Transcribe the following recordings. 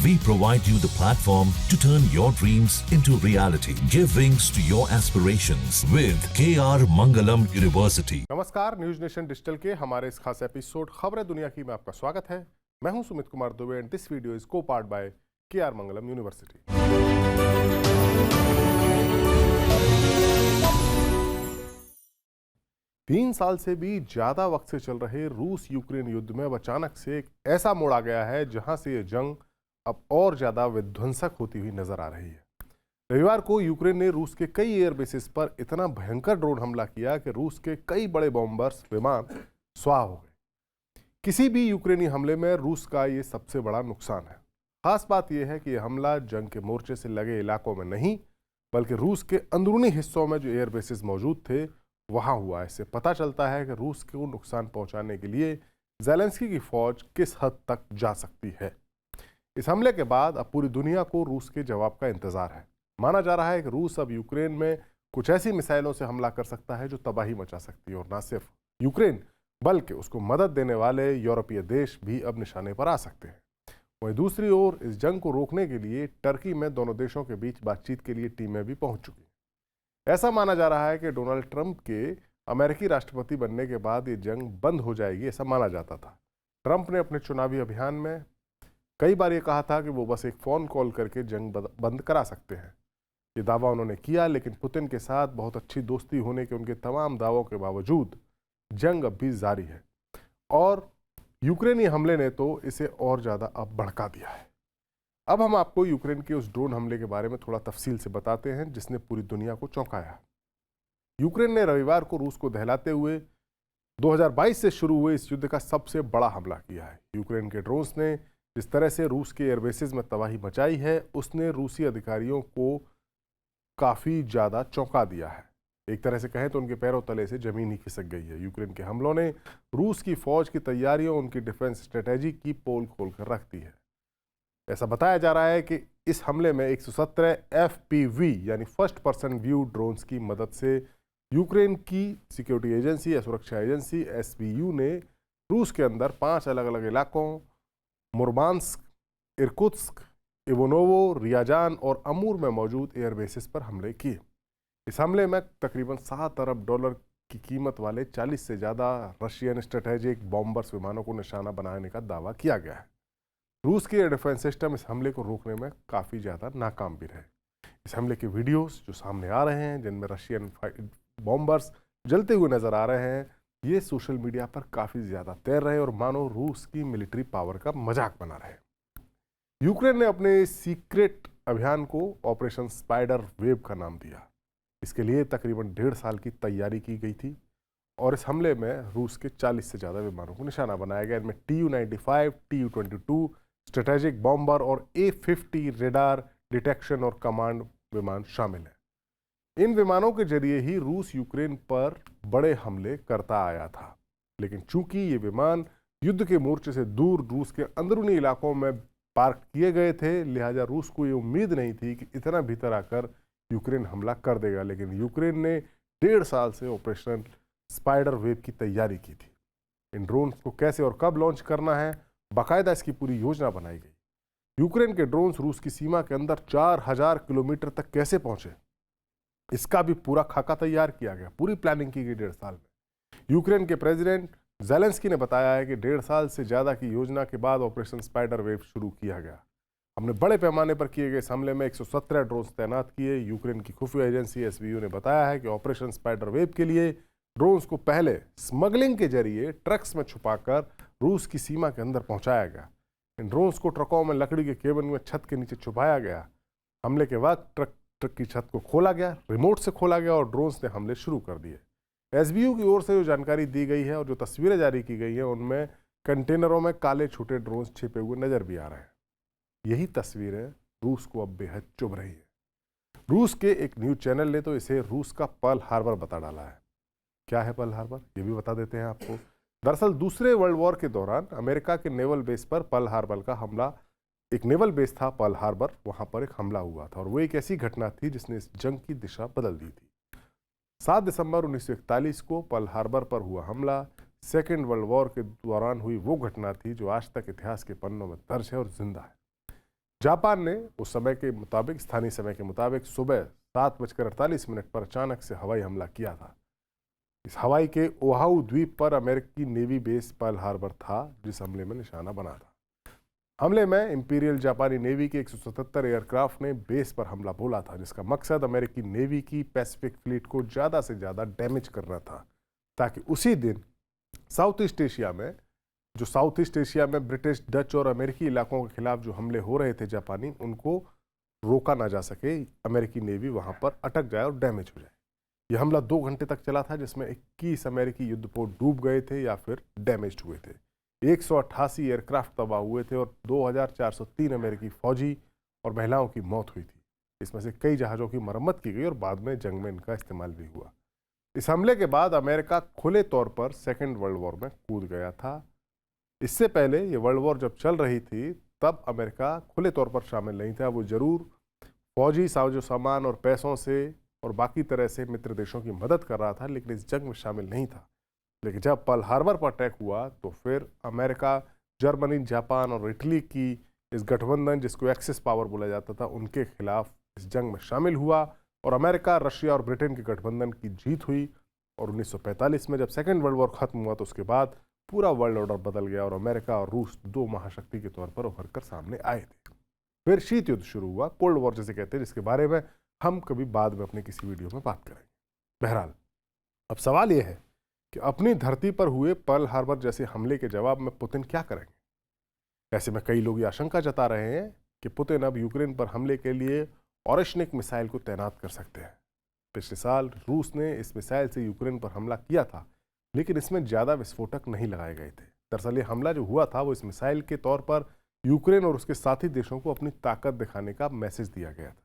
We provide you the platform to turn your dreams into reality. Give wings to your aspirations with KR Mangalam University. नमस्कार, news nation digital के हमारे इस खास episode खबरें दुनिया की में आपका स्वागत है। मैं हूं Sumit Kumar Dubey and this video is co-part by KR Mangalam university. 3 साल से भी ज्यादा वक्त से चल रहे रूस यूक्रेन युद्ध में अचानक से एक ऐसा मोड़ आ गया है जहां से ये जंग अब और ज्यादा विध्वंसक होती हुई नजर आ रही है। रविवार को यूक्रेन ने रूस के कई एयर बेसिस पर इतना भयंकर ड्रोन हमला किया कि रूस के कई बड़े बॉम्बर्स विमान स्वाह हो गए। किसी भी यूक्रेनी हमले में रूस का ये सबसे बड़ा नुकसान है। खास बात यह है कि यह हमला जंग के मोर्चे से लगे इलाकों में नहीं बल्कि रूस के अंदरूनी हिस्सों में जो एयर बेसिस मौजूद थे वहां हुआ। इससे पता चलता है कि रूस को नुकसान पहुंचाने के लिए ज़ेलेंस्की की फौज किस हद तक जा सकती है। इस हमले के बाद अब पूरी दुनिया को रूस के जवाब का इंतजार है। माना जा रहा है कि रूस अब यूक्रेन में कुछ ऐसी मिसाइलों से हमला कर सकता है जो तबाही मचा सकती है और न सिर्फ यूक्रेन बल्कि उसको मदद देने वाले यूरोपीय देश भी अब निशाने पर आ सकते हैं। वहीं दूसरी ओर इस जंग को रोकने के लिए टर्की में दोनों देशों के बीच बातचीत के लिए टीमें भी पहुंच चुकी हैं। ऐसा माना जा रहा है कि डोनाल्ड ट्रंप के अमेरिकी राष्ट्रपति बनने के बाद ये जंग बंद हो जाएगी, ऐसा माना जाता था। ट्रंप ने अपने चुनावी अभियान में कई बार ये कहा था कि वो बस एक फ़ोन कॉल करके जंग बंद करा सकते हैं। ये दावा उन्होंने किया, लेकिन पुतिन के साथ बहुत अच्छी दोस्ती होने के उनके तमाम दावों के बावजूद जंग अब भी जारी है और यूक्रेनी हमले ने तो इसे और ज़्यादा अब भड़का दिया है। अब हम आपको यूक्रेन के उस ड्रोन हमले के बारे में थोड़ा तफसील से बताते हैं जिसने पूरी दुनिया को चौंकाया। यूक्रेन ने रविवार को रूस को दहलाते हुए 2022 से शुरू हुए इस युद्ध का सबसे बड़ा हमला किया है। यूक्रेन के ड्रोन्स ने जिस तरह से रूस के एयरबेसेस में तबाही मचाई है उसने रूसी अधिकारियों को काफ़ी ज़्यादा चौंका दिया है। एक तरह से कहें तो उनके पैरों तले से ज़मीन ही खिसक गई है। यूक्रेन के हमलों ने रूस की फ़ौज की तैयारियों, उनकी डिफेंस स्ट्रेटेजी की पोल खोल कर रख दी है। ऐसा बताया जा रहा है कि इस हमले में 117 FPV यानी फर्स्ट पर्सन व्यू ड्रोन्स की मदद से यूक्रेन की सिक्योरिटी एजेंसी या सुरक्षा एजेंसी SBU ने रूस के अंदर 5 अलग अलग इलाकों मुर्मांस्क, इर्कुत्स्क, इवोनोवो, रियाजान और अमूर में मौजूद एयरबेसिस पर हमले किए। इस हमले में तकरीबन $7 अरब की कीमत वाले 40 से ज़्यादा रशियन स्ट्रेटेजिक बॉम्बर्स विमानों को निशाना बनाने का दावा किया गया है। रूस के एयर डिफेंस सिस्टम इस हमले को रोकने में काफ़ी ज़्यादा नाकाम भी रहे। इस हमले के वीडियोस जो सामने आ रहे हैं जिनमें रशियन बॉम्बर्स जलते हुए नज़र आ रहे हैं, ये सोशल मीडिया पर काफ़ी ज़्यादा तैर रहे और मानो रूस की मिलिट्री पावर का मजाक बना रहे। यूक्रेन ने अपने सीक्रेट अभियान को ऑपरेशन स्पाइडर वेव का नाम दिया। इसके लिए तकरीबन 1.5 साल की तैयारी की गई थी और इस हमले में रूस के 40 से ज़्यादा विमानों को निशाना बनाया गया। इनमें Tu-95, Tu-22 स्ट्रेटेजिक बॉम्बर और A-50 रेडार डिटेक्शन और कमांड विमान शामिल हैं। इन विमानों के जरिए ही रूस यूक्रेन पर बड़े हमले करता आया था, लेकिन चूंकि ये विमान युद्ध के मोर्चे से दूर रूस के अंदरूनी इलाकों में पार्क किए गए थे, लिहाजा रूस को ये उम्मीद नहीं थी कि इतना भीतर आकर यूक्रेन हमला कर देगा। लेकिन यूक्रेन ने 1.5 साल से ऑपरेशन स्पाइडर वेव की तैयारी की थी। इन ड्रोन को कैसे और कब लॉन्च करना है, बाकायदा इसकी पूरी योजना बनाई गई। यूक्रेन के ड्रोन्स रूस की सीमा के अंदर 4000 किलोमीटर तक कैसे पहुंचे, इसका भी पूरा खाका तैयार किया गया। पूरी प्लानिंग की गई 1.5 साल में। यूक्रेन के प्रेसिडेंट ज़ेलेंस्की ने बताया है कि 1.5 साल से ज़्यादा की योजना के बाद ऑपरेशन स्पाइडर वेव शुरू किया गया। हमने बड़े पैमाने पर किए गए इस हमले में 117 ड्रोन्स तैनात किए। यूक्रेन की खुफिया एजेंसी SBU ने बताया है कि ऑपरेशन स्पाइडर वेव के लिए ड्रोन्स को पहले स्मगलिंग के जरिए ट्रक्स में छुपाकर रूस की सीमा के अंदर पहुंचाया गया। इन ड्रोन्स को ट्रकों में लकड़ी के केबिन में छत के नीचे छुपाया गया। हमले के वक्त ट्रक की छत को खोला गया, रिमोट से खोला गया और ड्रोन्स ने हमले शुरू कर दिए। SBU की ओर से जो जानकारी दी गई है और जो तस्वीरें जारी की गई हैं उनमें कंटेनरों में काले छोटे ड्रोन्स छिपे हुए नजर भी आ रहे हैं। यही तस्वीरें रूस को अब बेहद चुभ रही है। रूस के एक न्यूज चैनल ने तो इसे रूस का पर्ल हार्बर बता डाला है। क्या है पर्ल हार्बर, ये भी बता देते हैं आपको। दरअसल दूसरे वर्ल्ड वॉर के दौरान अमेरिका के नेवल बेस पर पर्ल हार्बर का हमला, एक नेवल बेस था पर्ल हार्बर, वहां पर एक हमला हुआ था और वो एक ऐसी घटना थी जिसने इस जंग की दिशा बदल दी थी। 7 दिसंबर 1941 को पर्ल हार्बर पर हुआ हमला सेकेंड वर्ल्ड वॉर के दौरान हुई वो घटना थी जो आज तक इतिहास के पन्नों में दर्ज है और जिंदा है। जापान ने उस समय के मुताबिक, स्थानीय समय के मुताबिक, सुबह 7:48 पर अचानक से हवाई हमला किया था। इस हवाई के ओहाउ द्वीप पर अमेरिकी नेवी बेस पर्ल हार्बर था, जिस हमले में निशाना बना था। हमले में इंपीरियल जापानी नेवी के 177 एयरक्राफ्ट ने बेस पर हमला बोला था, जिसका मकसद अमेरिकी नेवी की पैसिफिक फ्लीट को ज़्यादा से ज़्यादा डैमेज करना था, ताकि उसी दिन साउथ ईस्ट एशिया में ब्रिटिश, डच और अमेरिकी इलाकों के खिलाफ जो हमले हो रहे थे जापानी, उनको रोका ना जा सके, अमेरिकी नेवी वहां पर अटक जाए और डैमेज हो जाए। यह हमला 2 घंटे तक चला था, जिसमें 21 अमेरिकी युद्धपोत डूब गए थे या फिर डैमेज हुए थे। 188 एयरक्राफ्ट तबाह हुए थे और 2403 अमेरिकी फौजी और महिलाओं की मौत हुई थी। इसमें से कई जहाज़ों की मरम्मत की गई और बाद में जंग में इनका इस्तेमाल भी हुआ। इस हमले के बाद अमेरिका खुले तौर पर सेकेंड वर्ल्ड वॉर में कूद गया था। इससे पहले ये वर्ल्ड वॉर जब चल रही थी, तब अमेरिका खुले तौर पर शामिल नहीं था। वो जरूर फौजी साजो सामान और पैसों से और बाकी तरह से मित्र देशों की मदद कर रहा था, लेकिन इस जंग में शामिल नहीं था। लेकिन जब पर्ल हार्बर पर अटैक हुआ तो फिर अमेरिका, जर्मनी, जापान और इटली की इस गठबंधन, जिसको एक्सिस पावर बोला जाता था, उनके खिलाफ इस जंग में शामिल हुआ और अमेरिका, रशिया और ब्रिटेन के गठबंधन की जीत हुई। और 1945 में जब सेकेंड वर्ल्ड वॉर खत्म हुआ तो उसके बाद पूरा वर्ल्ड ऑर्डर बदल गया और अमेरिका और रूस 2 महाशक्ति के तौर पर उभर कर सामने आए थे। फिर शीत युद्ध शुरू हुआ, कोल्ड वॉर जिसे कहते हैं, जिसके बारे में हम कभी बाद में अपने किसी वीडियो में बात करेंगे। बहरहाल, अब सवाल यह है कि अपनी धरती पर हुए पर्ल हार्बर जैसे हमले के जवाब में पुतिन क्या करेंगे। ऐसे में कई लोग ये आशंका जता रहे हैं कि पुतिन अब यूक्रेन पर हमले के लिए ऑरेशनिक मिसाइल को तैनात कर सकते हैं। पिछले साल रूस ने इस मिसाइल से यूक्रेन पर हमला किया था, लेकिन इसमें ज़्यादा विस्फोटक नहीं लगाए गए थे। दरअसल ये हमला जो हुआ था वो इस मिसाइल के तौर पर यूक्रेन और उसके साथी देशों को अपनी ताकत दिखाने का मैसेज दिया गया था,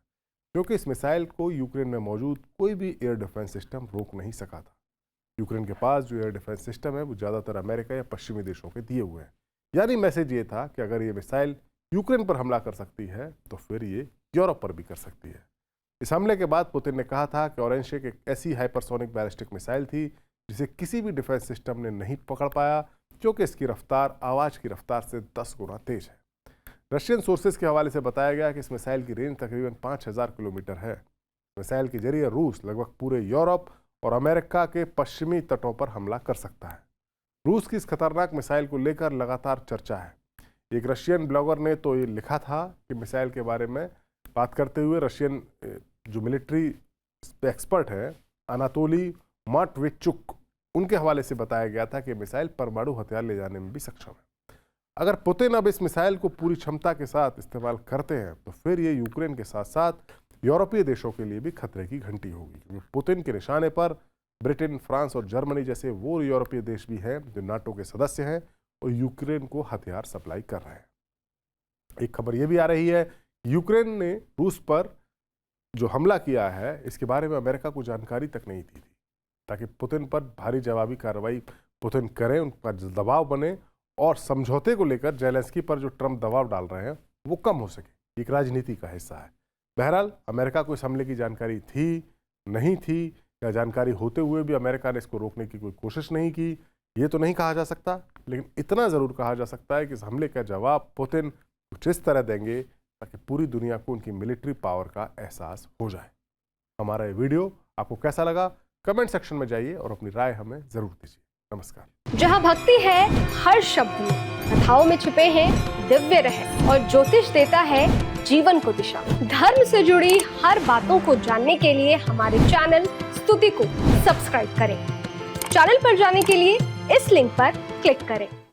क्योंकि इस मिसाइल को यूक्रेन में मौजूद कोई भी एयर डिफेंस सिस्टम रोक नहीं सका था। यूक्रेन के पास जो एयर डिफेंस सिस्टम है वो ज़्यादातर अमेरिका या पश्चिमी देशों के दिए हुए हैं। यानी मैसेज ये था कि अगर ये मिसाइल यूक्रेन पर हमला कर सकती है तो फिर ये यूरोप पर भी कर सकती है। इस हमले के बाद पुतिन ने कहा था कि ऑरेंशिक एक ऐसी हाइपरसोनिक बैलिस्टिक मिसाइल थी जिसे किसी भी डिफेंस सिस्टम ने नहीं पकड़ पाया, क्योंकि इसकी रफ्तार आवाज़ की रफ्तार से 10 गुना तेज है। रशियन सोर्सेज के हवाले से बताया गया कि इस मिसाइल की रेंज तकरीबन 5000 किलोमीटर है। मिसाइल के जरिए रूस लगभग पूरे यूरोप और अमेरिका के पश्चिमी तटों पर हमला कर सकता है। रूस की इस खतरनाक मिसाइल को लेकर लगातार चर्चा है। एक रशियन ब्लॉगर ने तो ये लिखा था कि मिसाइल के बारे में बात करते हुए, रशियन जो मिलिट्री एक्सपर्ट है अनातोली माटविचुक, उनके हवाले से बताया गया था कि मिसाइल परमाणु हथियार ले जाने में भी सक्षम है। अगर पुतिन अब इस मिसाइल को पूरी क्षमता के साथ इस्तेमाल करते हैं तो फिर ये यूक्रेन के साथ साथ यूरोपीय देशों के लिए भी खतरे की घंटी होगी, क्योंकि पुतिन के निशाने पर ब्रिटेन, फ्रांस और जर्मनी जैसे वो यूरोपीय देश भी हैं जो नाटो के सदस्य हैं और यूक्रेन को हथियार सप्लाई कर रहे हैं। एक खबर ये भी आ रही है, यूक्रेन ने रूस पर जो हमला किया है इसके बारे में अमेरिका को जानकारी तक नहीं दी थी, ताकि पुतिन पर भारी जवाबी कार्रवाई पुतिन करें, उन पर दबाव बने और समझौते को लेकर जेलेंस्की पर जो ट्रंप दबाव डाल रहे हैं वो कम हो सके। एक राजनीति का हिस्सा है। बहरहाल, अमेरिका को इस हमले की जानकारी थी, नहीं थी, या जानकारी होते हुए भी अमेरिका ने इसको रोकने की कोई कोशिश नहीं की, ये तो नहीं कहा जा सकता। लेकिन इतना ज़रूर कहा जा सकता है कि इस हमले का जवाब पुतिन कुछ इस तरह देंगे ताकि पूरी दुनिया को उनकी मिलिट्री पावर का एहसास हो जाए। हमारा ये वीडियो आपको कैसा लगा, कमेंट सेक्शन में जाइए और अपनी राय हमें ज़रूर दीजिए। नमस्कार। जहाँ भक्ति है हर शब्द में, कथाओं में छुपे हैं दिव्य रहस्य और ज्योतिष देता है जीवन को दिशा। धर्म से जुड़ी हर बातों को जानने के लिए हमारे चैनल स्तुति को सब्सक्राइब करें। चैनल पर जाने के लिए इस लिंक पर क्लिक करें।